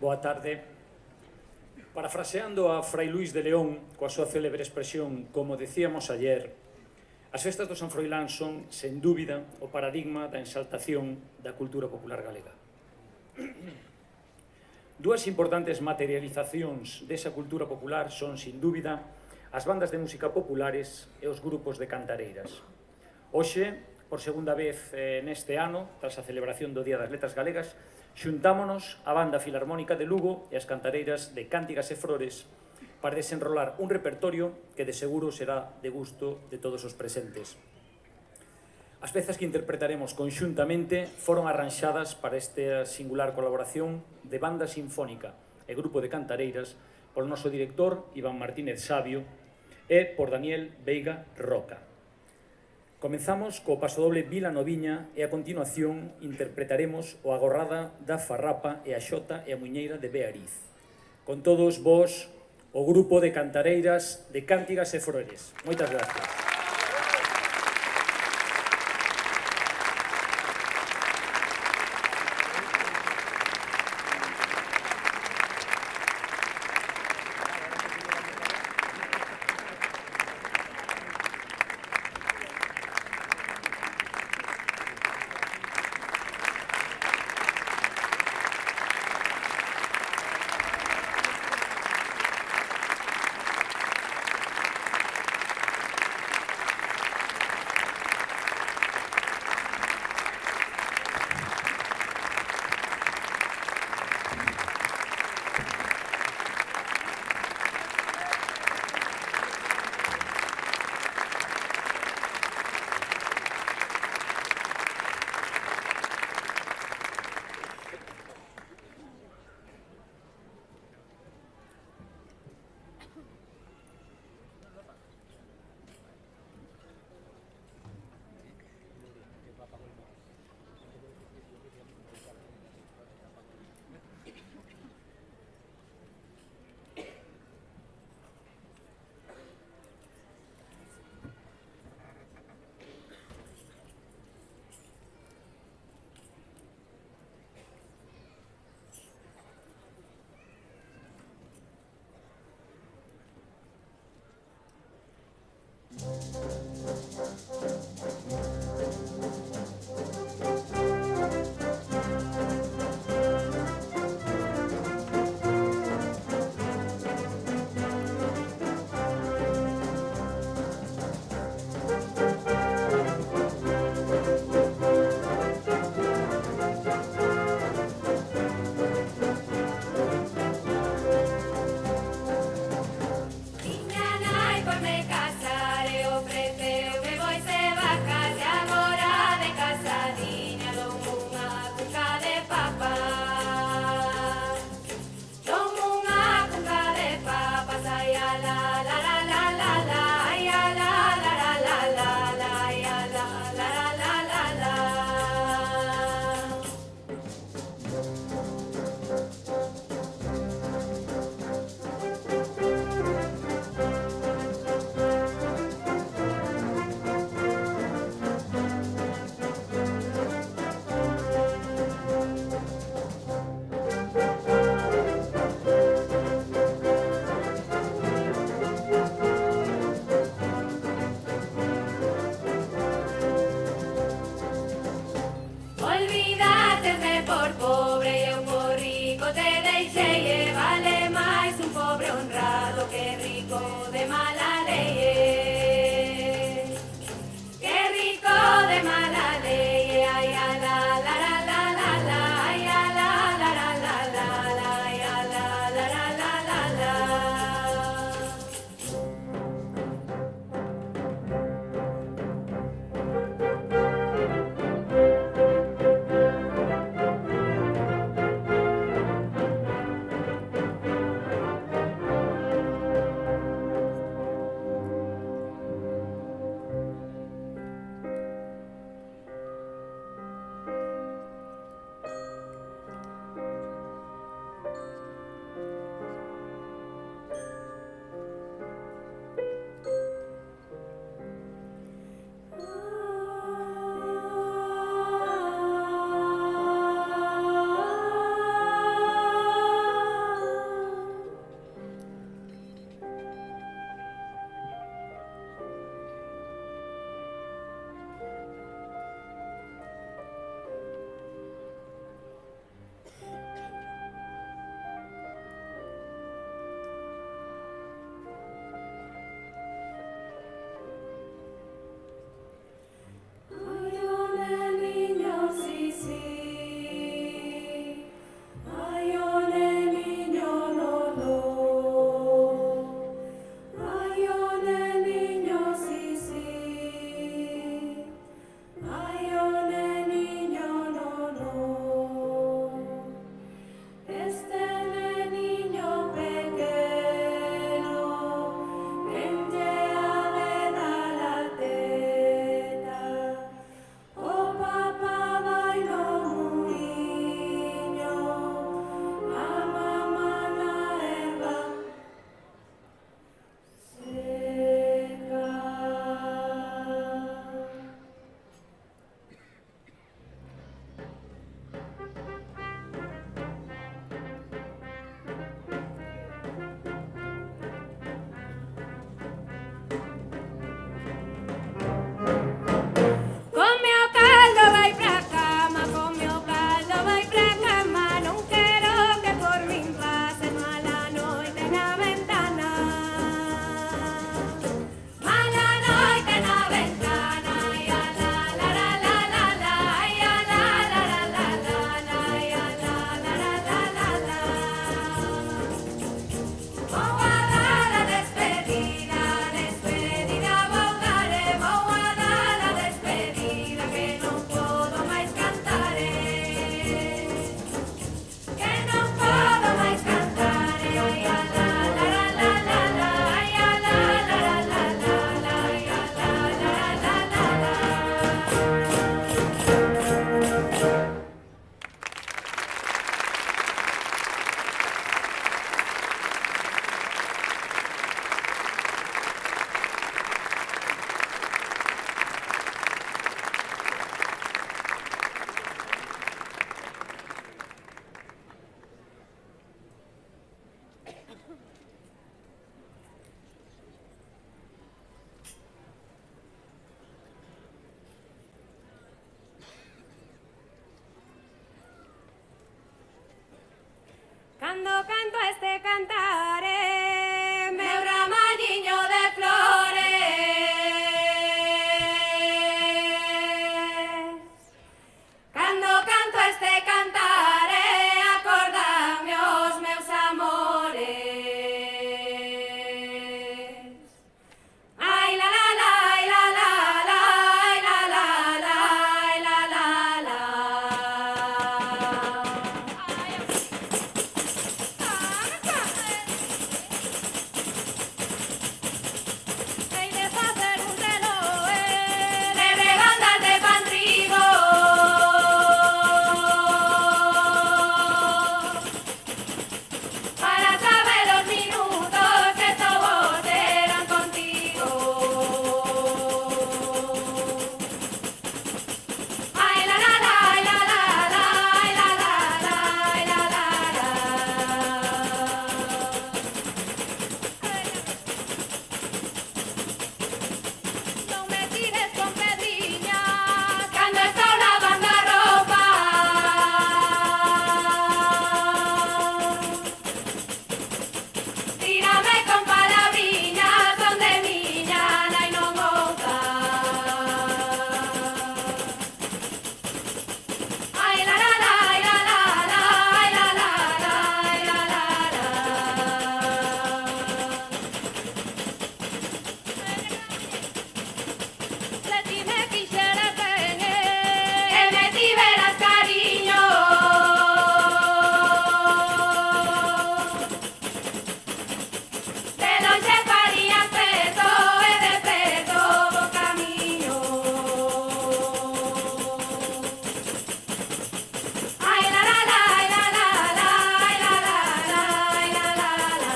Boa tarde. Parafraseando a Fray Luís de León, coa súa célebre expresión, como decíamos ayer, as festas do San Froilán son, sen dúbida, o paradigma da exaltación da cultura popular galega. Dúas importantes materializacións desa cultura popular son, sin dúbida, as bandas de música populares e os grupos de cantareiras. Hoxe, por segunda vez neste ano, tras a celebración do Día das Letras Galegas, xuntámonos a Banda Filarmónica de Lugo e as cantareiras de Cántigas e Flores para desenrolar un repertorio que de seguro será de gusto de todos os presentes. As pezas que interpretaremos conxuntamente foron arranxadas para esta singular colaboración de Banda Sinfónica e Grupo de Cantareiras polo noso director Iván Martínez Sabio e por Daniel Veiga Roca. Comenzamos co pasodoble Vila Noviña e a continuación interpretaremos o Agorrada da Farrapa e a Xota e a Muiñeira de Beariz. Con todos vos, o grupo de cantareiras de Cántigas e Flores. Moitas gracias. este cantaré, meu ramalliño de flores. Cando canto este cantaré, acordame os meus amores. Ai la la la, ai la la la, ai la la la, ai la la la. Hei de facer un reloe de rebandas de pan trigo, para saber los minutos que todos eran contigo. Ay la la la, ay la la la, ay la la la, ay la la la. Non me tires con pedriñas cando estou lavando a roupa. Tírame con palabriñas onde miña nai non outa. Ai la la la, ai la la la, ai la la la, ai la la la. Se ti me quixeras ben e me tiveras cariño, de longe farías preto e de preto o camiño. Ai la la la, ai la la la, ai la la la, ai la la la.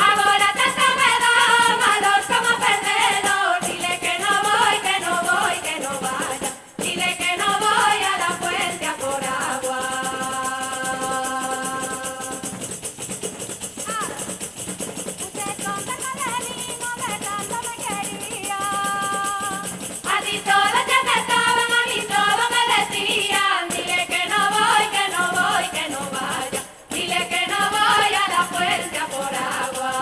Agora tanto me dá malos como perderos. Dile que no voy, que no voy, que no vaya. Dile que no voy a la fuente a por agua. Usted contarme de mí, no de tanto me quería. A ti todo te aceptaban, a mí todo me decían. Dile que no voy, que no voy, que no vaya. Dile que no voy a la fuente a por agua.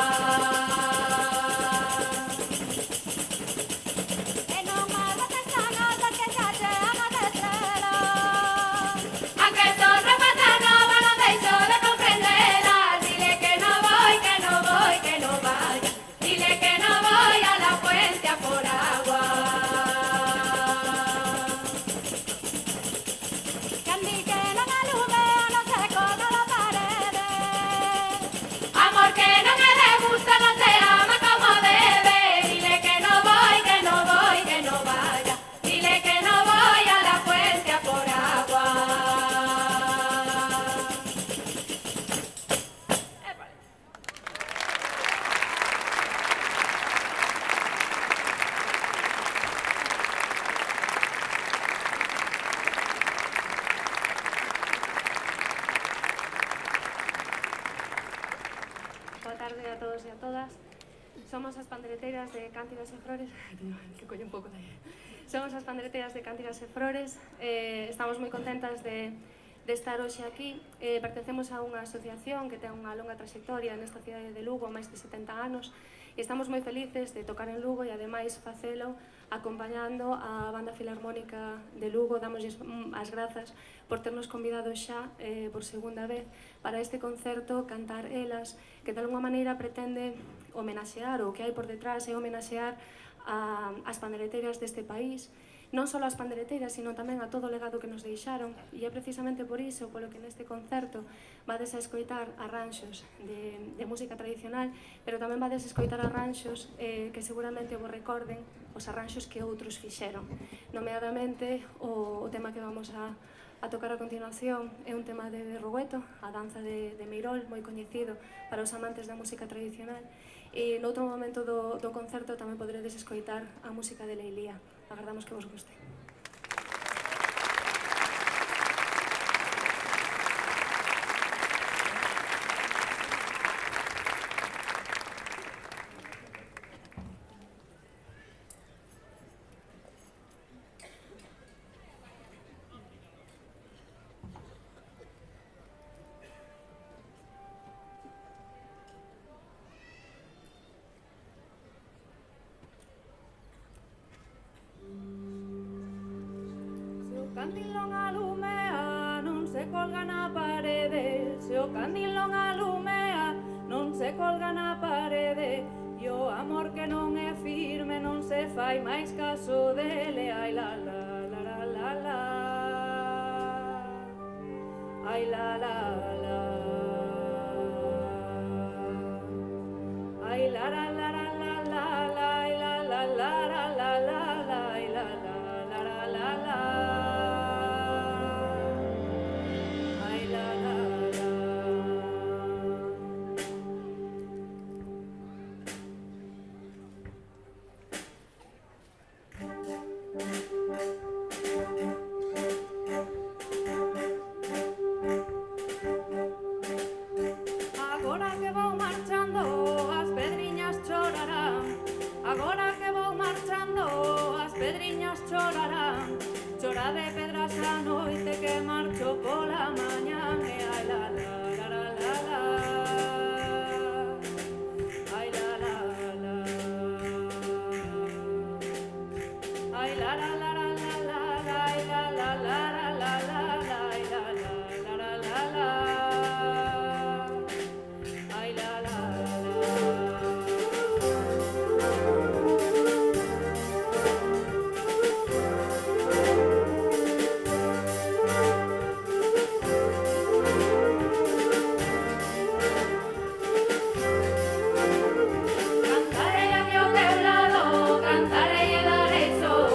E non me botes a nota que xa cheamos de estrela. Aunque son rapazas novas non deixo de comprendelas. Dile que no voy, que no voy, que no vaya. Dile que no voy a la fuente a por agua. Candi que non alumea, non se coda la parede. Amor que non é de gusto, non se ama como debe. Dile que no voy, que no voy, que no vaya. Dile que no voy a la fuente a por agua. Boa tarde a todos e a todas. Somos as pandereteiras de Cántigas e Flores. Que colle un pouco de aí. Somos as pandereteiras de Cántigas e Flores. Estamos moi contentas de estar hoxe aquí. Pertencemos a unha asociación que ten unha longa trayectoria nesta cidade de Lugo, máis de 70 anos. E estamos moi felices de tocar en Lugo e ademais facelo acompañando a Banda Filarmónica de Lugo. Damos as grazas por ternos convidado xa por segunda vez para este concerto Cantar Elas, que de alguma maneira pretende homenaxear, o que hai por detrás é homenaxear as pandereteiras deste país, non só as pandereteiras, sino tamén a todo o legado que nos deixaron, e é precisamente por iso polo que neste concerto vades a escoitar arranxos de música tradicional, pero tamén vades a escoitar arranxos que seguramente vos recorden os arranxos que outros fixeron. Nomeadamente, o tema que vamos a tocar a continuación é un tema de Rueto, a danza de Meirol, moi coñecido para os amantes da música tradicional, e noutro momento do concerto tamén poderedes escoitar a música de Leilía. Agardamos que vos guste. candil non alumea non se colga na parede, se o candil non alumea non se colga na parede, e o amor que non é firme non se fai máis caso dele. Ai la la la la la la, ai la la la, ai la la la la la la, ai la la la la la la, ai la la la la la la, ai la la la. Agora que vou marchando as pedriñas chorarán, agora que vou marchando as pedriñas chorarán, chora de pedras a noite que marcho pola mañán. E ai la la la la la la, ai la la la, ai la la la la la la, ai la la la la la la, ai la la la la la la, ai la la la. Cantarei aquí ao teu lado, cantarei e darei son,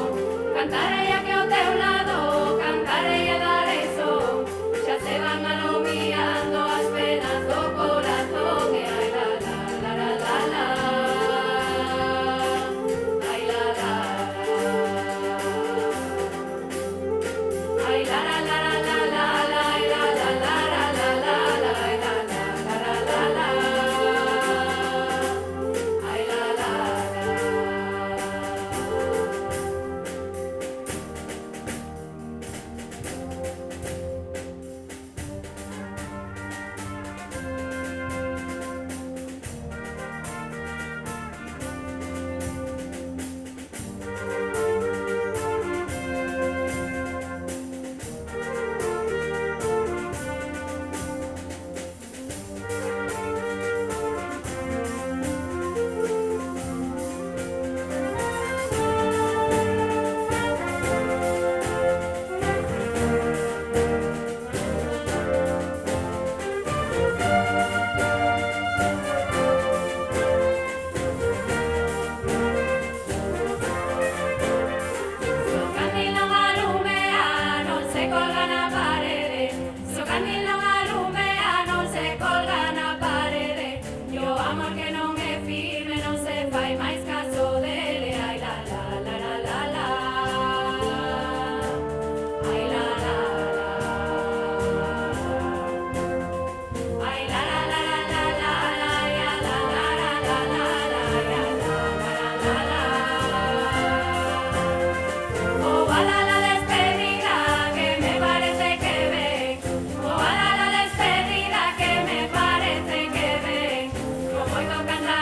cantarei aquí ao teu lado, cantarei e darei son, xa se van alumiando as penas do corazón. E ai la la la la la la, ai la la la, ai la la la la la la, ai la la la la la la, ai la la la la la la, ai la la la. Se o candil non alumea non se colga na parede, se o candil non alumea non se colga na parede, e o amor que non é firme non se fai máis caso dele. Ai la la la la la la, ai la la la, ai la la la la la la, ai la la la la la la, ai la la la la la. Oh, ala la despedida que me parece que ven, oh, ala la despedida que me parece que ven, con moito cantar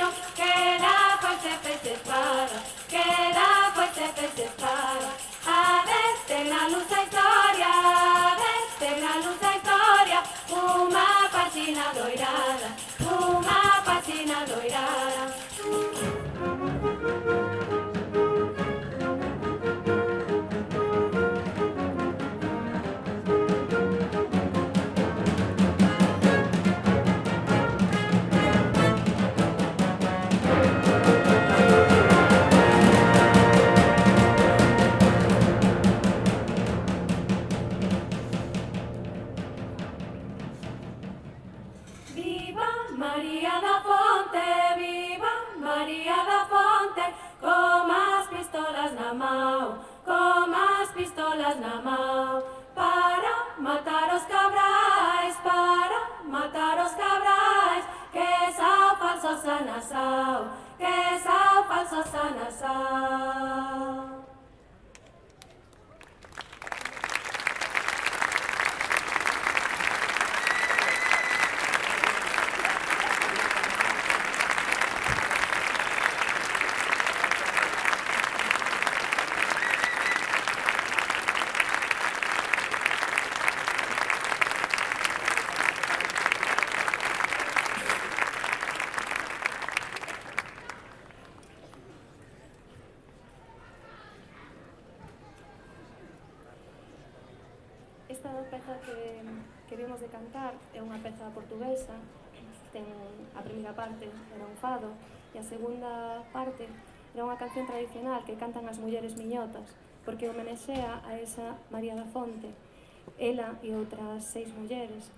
camiño, queda fuese pez espada, queda fuese pez espada. A ver, na luz a historia, a ver, na luz a historia, unha páxina doirada, unha páxina doirada. Viva María da Fonte, viva María da Fonte, con as pistolas na mao, con as pistolas na mao, para matar os cabrais, para matar os cabrais, que sao falso sanasao, que sao falso sanasao. Esta peza que vimos de cantar é unha peza portuguesa, ten a primeira parte era un fado e a segunda parte era unha canción tradicional que cantan as mulleres miñotas porque homenexea a esa María da Fonte. Ela e outras 6 mulleres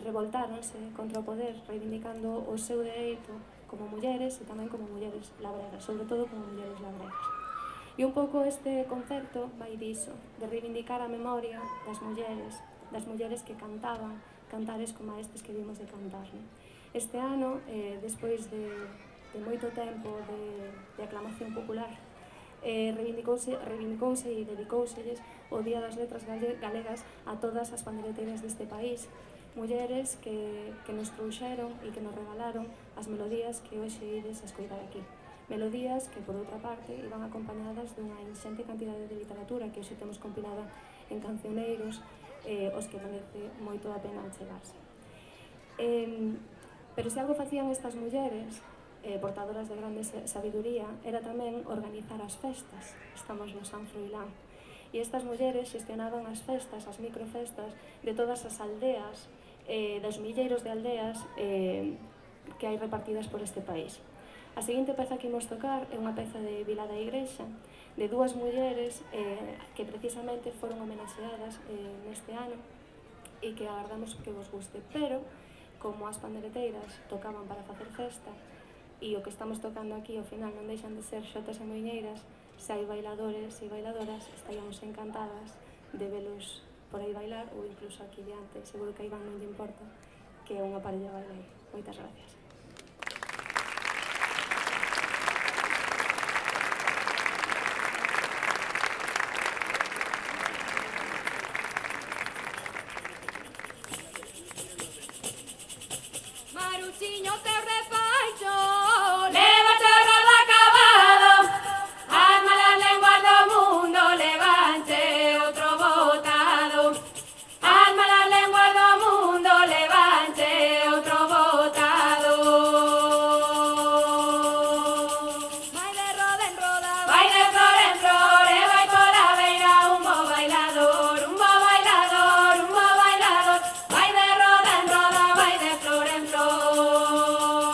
revoltáronse contra o poder reivindicando o seu dereito como mulleres e tamén como mulleres labregas, sobre todo como mulleres labregas. E un pouco este concerto vai diso, de reivindicar a memoria das mulleres que cantaban cantares como estes que vimos de cantar. Este ano, despois de moito tempo de aclamación popular, reivindicouse e dedicóuselles o Día das Letras Galegas a todas as pandeireteiras deste país, mulleres que nos trouxeron e que nos regalaron as melodías que hoxe ides a escoitar aquí. Melodías que, por outra parte, iban acompañadas dunha inxente cantidade de literatura que hoxe temos compilada en cancioneiros, os que merece moito a pena chegarse. Pero se algo facían estas mulleres, portadoras de grande sabiduría, era tamén organizar as festas. Estamos no San Froilán. E estas mulleres xestionaban as festas, as microfestas, de todas as aldeas, dos milleiros de aldeas que hai repartidas por este país. A seguinte peza que imos tocar é unha peza de Vila da Igrexa, de 2 mulleres que precisamente foron homenaxeadas neste ano e que agardamos que vos guste. Pero, como as pandeireteiras tocaban para facer festa e o que estamos tocando aquí ao final non deixan de ser xotas e moiñeiras, se hai bailadores e bailadoras estaríamos encantadas de velos por aí bailar ou incluso aquí diante, seguro que a Iván non lle importa que é unha parella baile. Moitas gracias. Maruxiño teu repaixo, leva chorrado acabado, as malas lenguas do mundo levanche outro botado, as malas lenguas do mundo levanche outro botado. Vai de roda en roda, vai de flor en flor, e vai pola beira un bo bailador, un bo bailador, un bo bailador, vai de roda en roda, vai de flor en flor.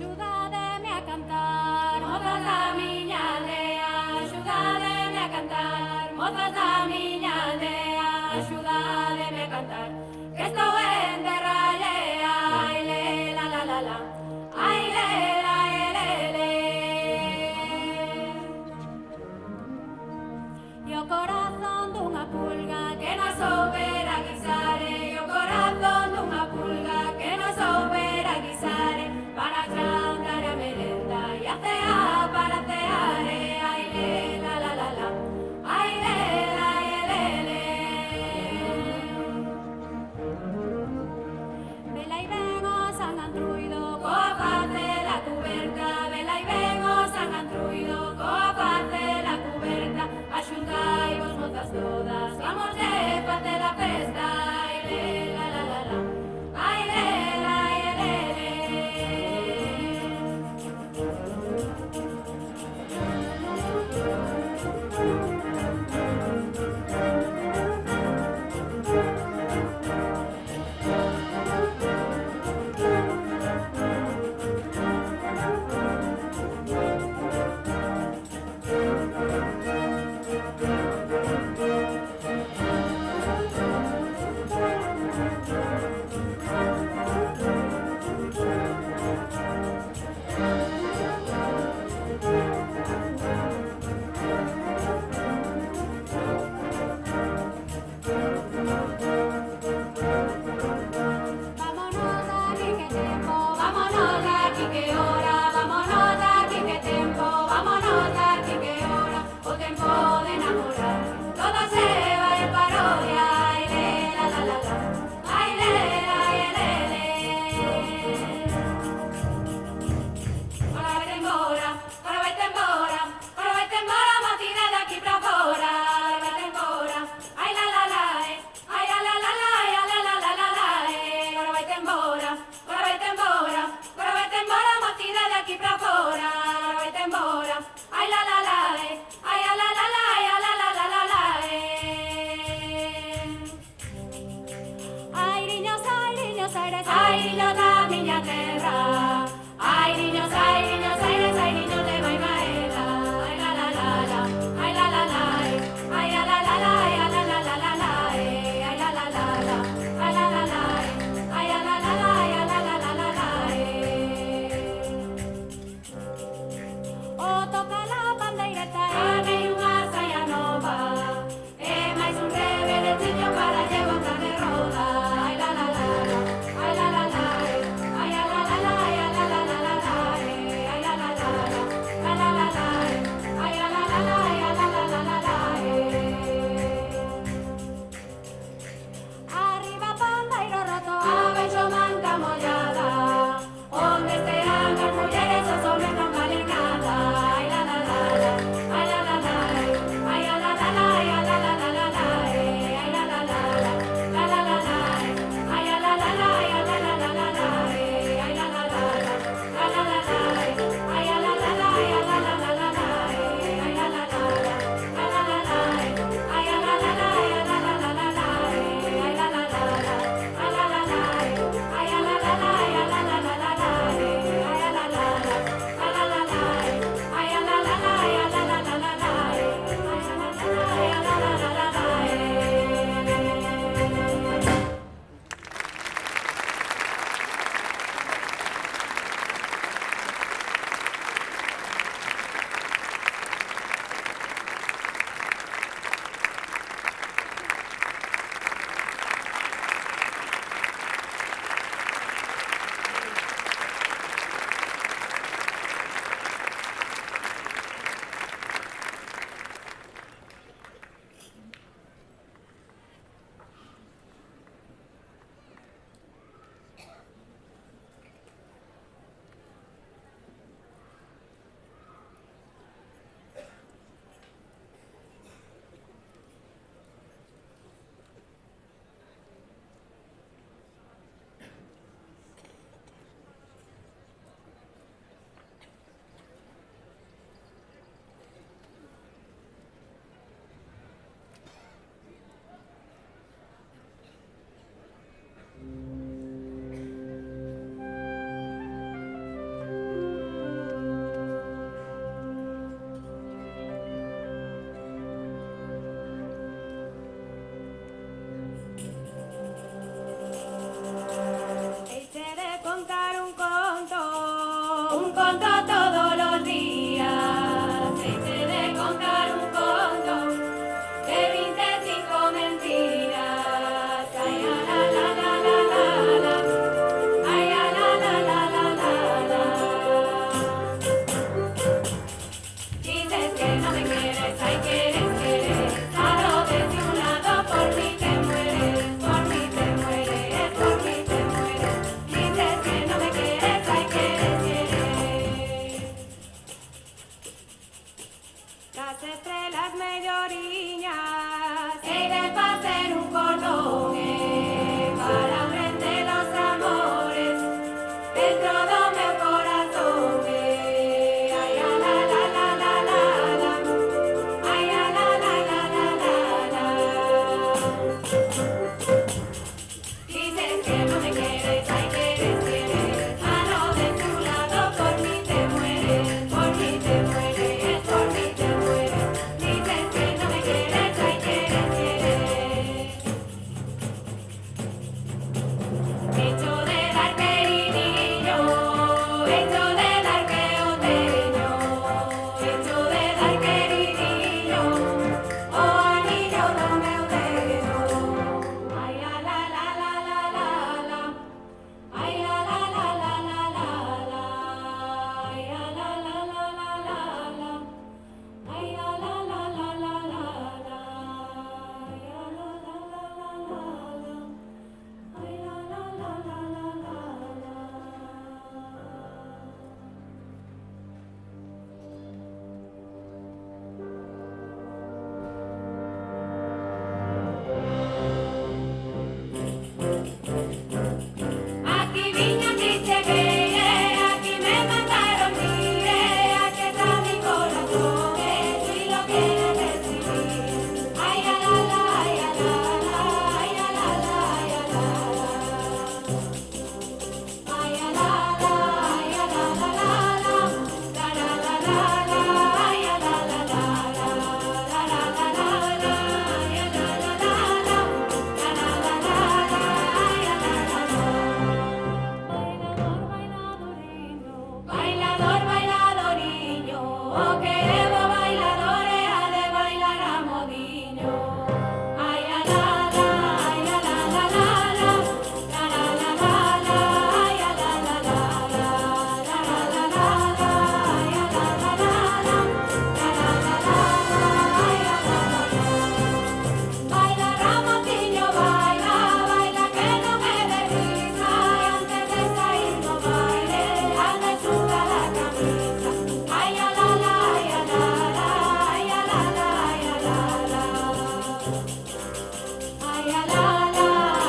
axudademe a cantar, mozas da miña aldea, axudademe a cantar, mozas da miña aldea, axudademe a cantar, que estou en terra allea, ai le la la la la, ai le la le le. E o corazón dunha pulga que non soubera guisare, e o corazón dunha pulga que non soubera guisare, para chantar a merenda e a cear para cear, ai le la la la la, ai le la le le. Vela e ven o San Antruido coa face da cuberta, vela e ven o San Antruido coa face da cuberta, axuntai vos mozas todas, vamos de facer a festa, ai le la la la la, ai le la le le. Vámonos de aquí que hora, vámonos de aquí que tempo, vámonos de aquí que hora, o tempo de enamorar, todo se va en parodia, ai le la la la la, ai le la le le. Ora vete embora, ora vete embora, ora vete embora, motina de aquí pra fora, ora vete embora, ai la la la, ai la la la la, ai la la la la la, ora vete embora, ora vete embora, ora vete embora, motina de aquí pra fora, ora vete embora, ai la la la, ai la la la, ai la la la la la. Airiños, airiños, aires, airiños da miña terra, airiños, airiños, aires, airiños de Maimaela, ai la la la la, ai la la la, ai la la la la, ai la la la la la, ai la la la la, ai la la la, ai la la la la, ai la la la la la. O toca la estrelas melloriñas, hei de facer un cordón para prender los amores dentro do meu corazón. Ai, la la la la la la, ai, la la la la la la. Dices que no me quieres, ay, quieres, a no de tu lado, por mí te mueres, por mí te mueres, por mí te mueres. Dices que no me quieres, ay, quieres, hecho de dar queridillo, hecho de dar que o teño, hecho de dar queridillo, o anillo do meu dedo. Ai, la la la la la la, ai, la la la la la la, ai, la la la la la la, ai, la la la la la la, ai, la la la la la la. Ay, la la la la la la. Aquí vine, aquí llegué, aquí me mandaron, mire, aquí está mi corazón, y lo quiero recibir. Ay, la la la, ay, la la, ay, la la, ay, la la. Ay, la la, ay, la la la la, la la la la, ay, la la la la, la la la la, ay, la la la la, la la la la, ay, la la la la. Bailador, bailadoriño, o que Evo bailadores ha de bailar a modiño. Ay, la la la, ay, la la la la, la la la la la, ay, la la la la, la la la la la, ay, la la la la, la la la la, ay, la la la la. Baila Ramotiño, baila, baila que no me dé risa, y antes de salir no baile, hazme suda la camisa. Ay, la la la, ay, la la, ay, la la, ay, la la. Ay, la la,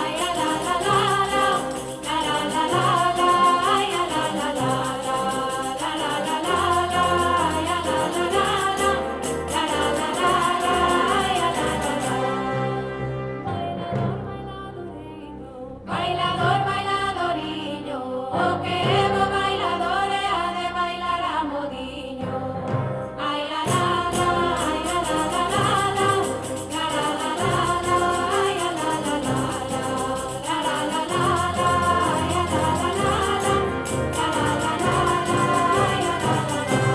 ay, la la la, la la la la, ay, la la la la, la la la la, ay, la la la la, ay, la la la. Bailador, bailadoriño, o que Evo bailadores ha de bailar a modiño. Ay, la la la, ay, la la la la, la la la la, ay, la la la la, la la la la, ay, la la la la, la la la la, ay, la la la la.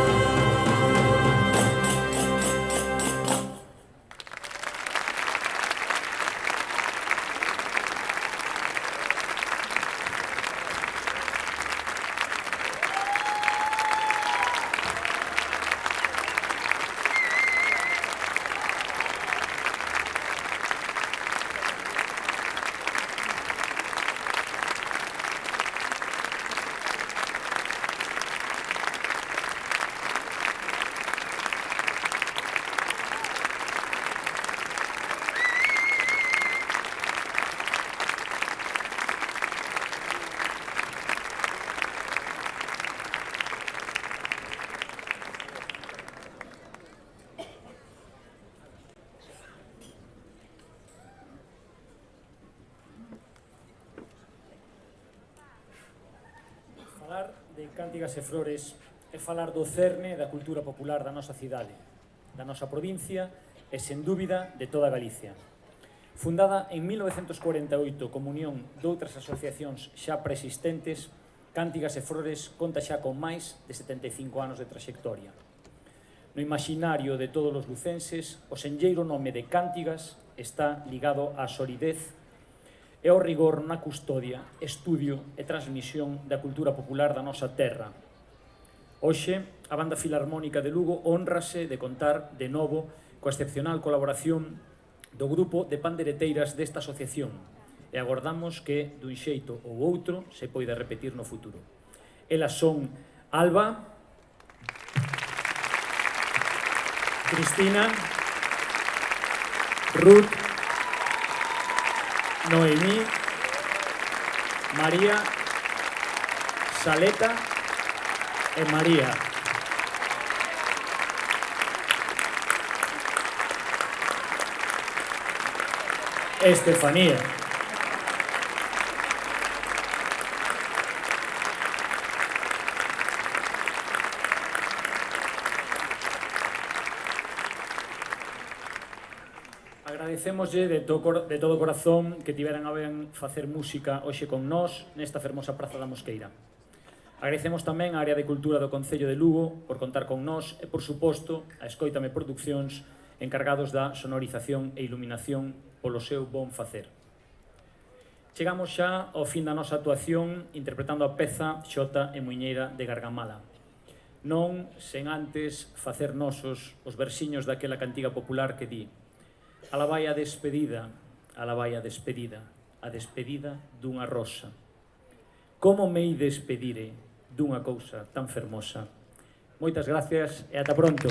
Falar de Cántigas e Flores é falar do cerne da cultura popular da nosa cidade, da nosa provincia e, sen dúbida, de toda Galicia. Fundada en 1948 como unión de outras asociacións xa preexistentes, Cántigas e Flores conta xa con máis de 75 anos de traxectoria. No imaginario de todos os lucenses, o senlleiro nome de Cántigas está ligado á solidez e ao rigor na custodia, estudio e transmisión da cultura popular da nosa terra. Hoxe, a Banda Filarmónica de Lugo hónrase de contar de novo coa excepcional colaboración do grupo de pandereteiras desta asociación e agardamos que, dun xeito ou outro, se poida repetir no futuro. Elas son Alba, Cristina, Ruth, Noemí, María, Saleta e María. Estefanía. Agradecémoslle de todo corazón que tiveran a ben facer música hoxe con nós nesta fermosa Praza da Mosqueira. Agradecemos tamén á Área de Cultura do Concello de Lugo por contar con nós e, por suposto, a Escóitame Produccións encargados da sonorización e iluminación polo seu bon facer. Chegamos xa ao fin da nosa actuación interpretando a peza Xota e Muiñeira de Gargamala. Non sen antes facer nosos os versiños daquela cantiga popular que di: alabai a despedida, a despedida dunha rosa. Como me hei despedire dunha cousa tan fermosa? Moitas gracias e ata pronto.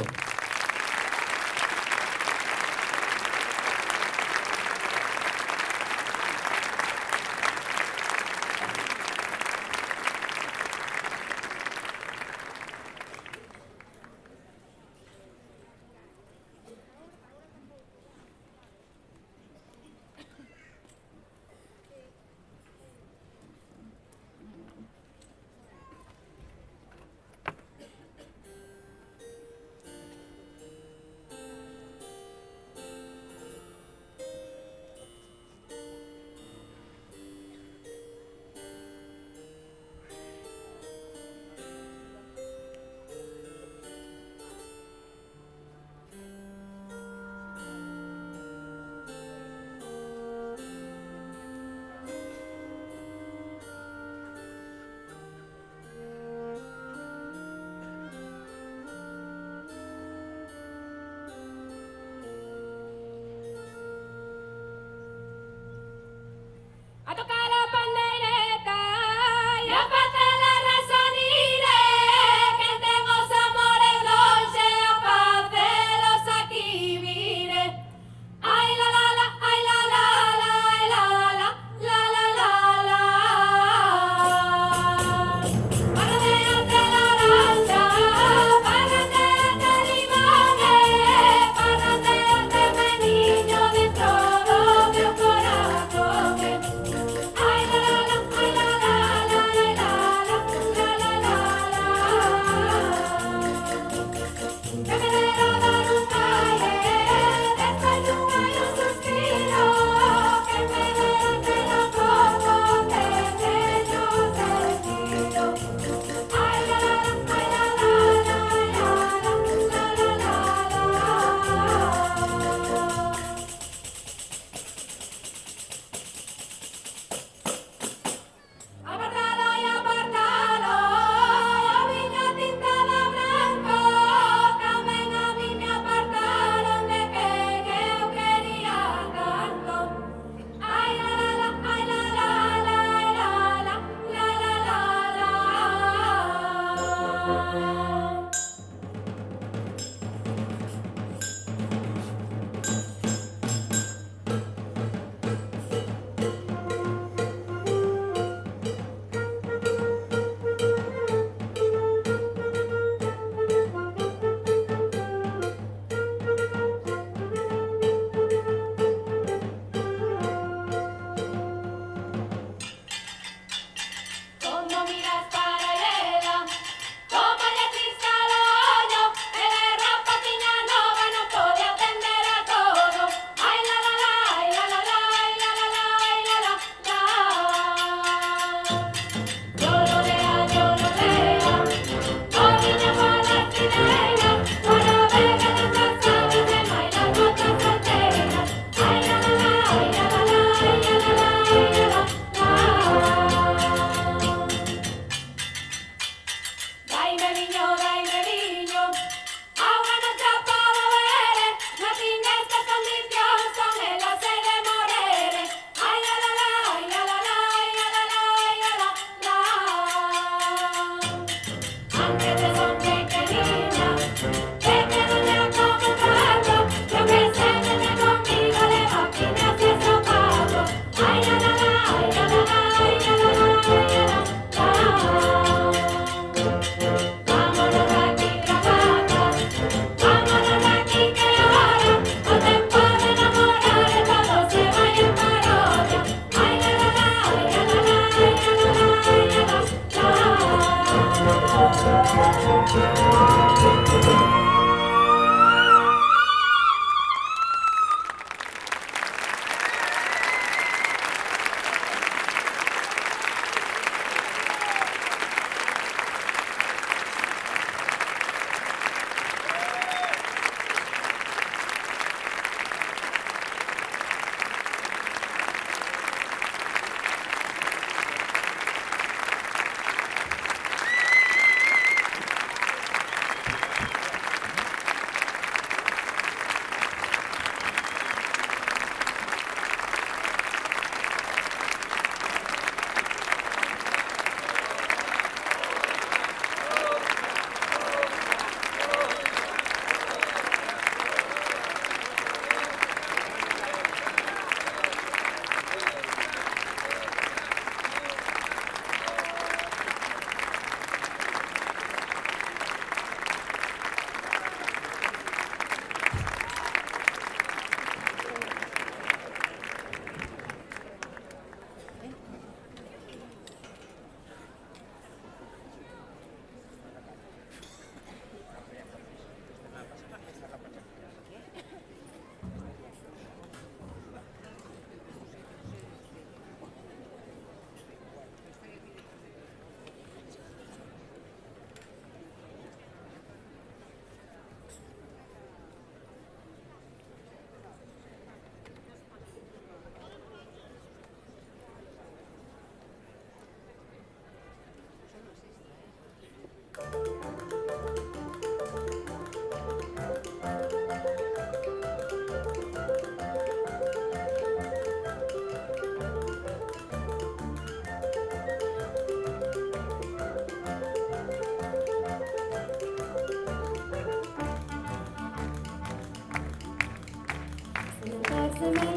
se me